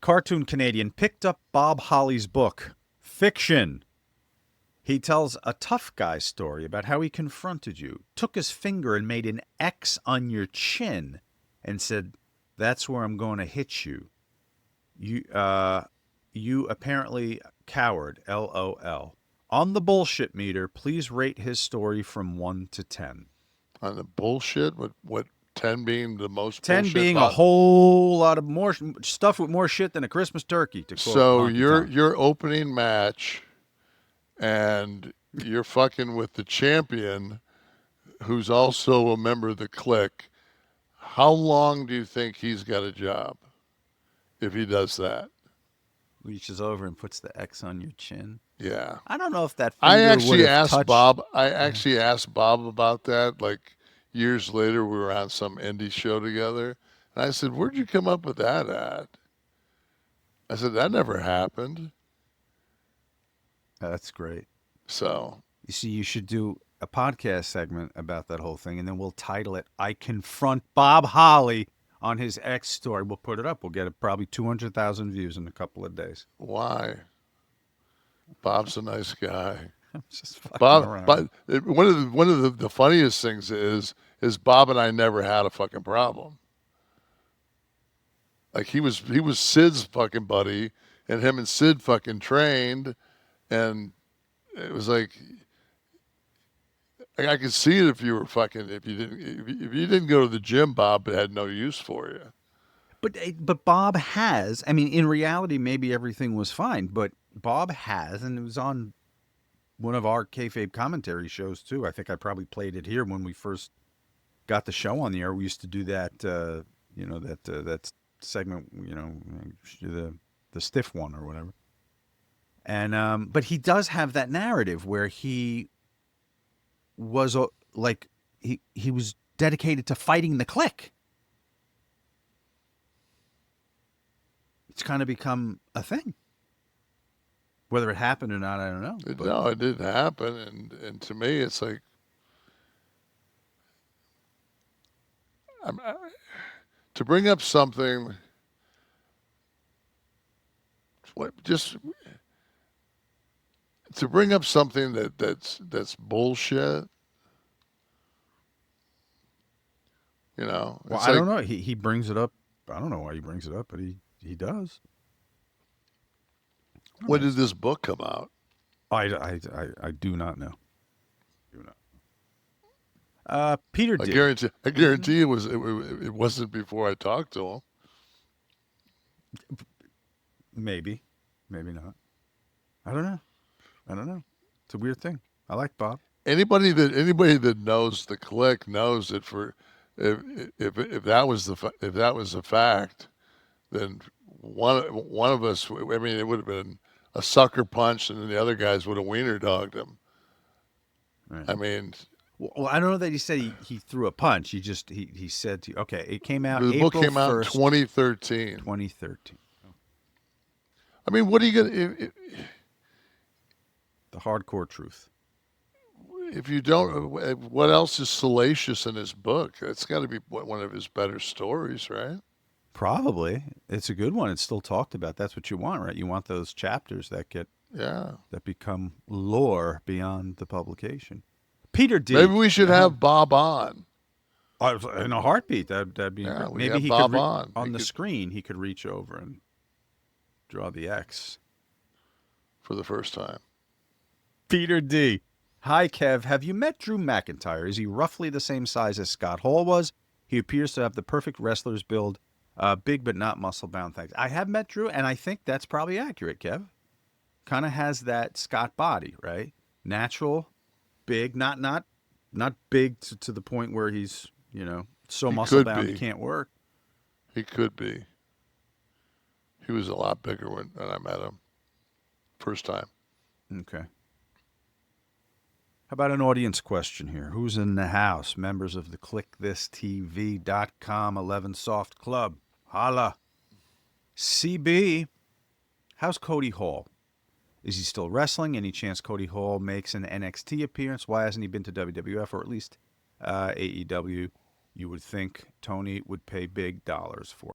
Cartoon Canadian picked up Bob Holly's book, Fiction. He tells a tough guy story about how he confronted you, took his finger and made an X on your chin, and said, "That's where I'm going to hit you. You apparently coward. LOL." On the bullshit meter, please rate his story from 1 to 10. On the bullshit, what 10 being the most 10 bullshit being a about. whole lot of more stuff with more shit than a Christmas turkey, to quote So Honky Tonk. your opening match, and you're fucking with the champion, who's also a member of the clique. How long do you think he's got a job if he does that? Reaches over and puts the X on your chin. Yeah. I don't know if that I finger would actually have asked touched. Bob. I actually asked Bob about that. Like years later, we were on some indie show together, and I said, "Where'd you come up with that at?" I said, "That never happened." That's great. So You see, you should do a podcast segment about that whole thing, and then we'll title it "I Confront Bob Holly on His X Story." We'll put it up. We'll get it probably 200,000 views in a couple of days. why? Bob's a nice guy. I'm just fucking Bob, around. but one of the funniest things is Bob and I never had a fucking problem. Like he was Sid's fucking buddy, and him and Sid fucking trained, and it was like I could see it if you were fucking if you didn't go to the gym, Bob had no use for you. But Bob has. I mean, in reality, maybe everything was fine, but Bob has, and it was on one of our kayfabe commentary shows too. I think I probably played it here when we first got the show on the air. We used to do that, that segment, the stiff one or whatever. And but he does have that narrative where he was like he was dedicated to fighting the clique. It's kind of become a thing. Whether it happened or not, I don't know. But No, it didn't happen, and to me, it's like I, to bring up something. Just to bring up something that's bullshit. well, It's I like don't know. He brings it up. I don't know why he brings it up, but he does. All when right. did this book come out? I do not know. Do not. Peter I D. guarantee. I guarantee it wasn't before I talked to him. Maybe, maybe not. I don't know. I don't know. It's a weird thing. I like Bob. Anybody that knows the clique knows that for if if that was if that was a fact, then one of us. I mean, it would have been a sucker punch, and then the other guys would have wiener dogged him. Right. I mean, Well, I don't know that he said he threw a punch. He said to okay. It came out the book April came out in 1st, 2013. 2013. I mean, what are you gonna The hardcore truth. if you don't? What else is salacious in his book? That's got to be one of his better stories, right? Probably it's a good one. It's still talked about. That's what you want, right? You want those chapters Yeah. that become lore beyond the publication. Peter Maybe D. we should Uh-huh. have Bob on. In a heartbeat. That'd be Yeah, great. we Maybe have he could Bob on. He on the could screen. He could reach over and draw the X. for the first time. Peter D. Hi, Kev. Have you met Drew McIntyre? Is he roughly the same size as Scott Hall was? He appears to have the perfect wrestler's build, big but not muscle bound. Thanks. I have met Drew, and I think that's probably accurate, Kev. Kind of has that Scott body, right? Natural, big, not big to the point where he's so He muscle could bound he be. can't work. He could be. He was a lot bigger when I met him first time. Okay. How about an audience question here? Who's in the house? Members of the ClickThisTV.com 11 Soft Club. Holla. CB, how's Cody Hall? Is he still wrestling? Any chance Cody Hall makes an NXT appearance? Why hasn't he been to WWF or at least AEW? You would think Tony would pay big dollars for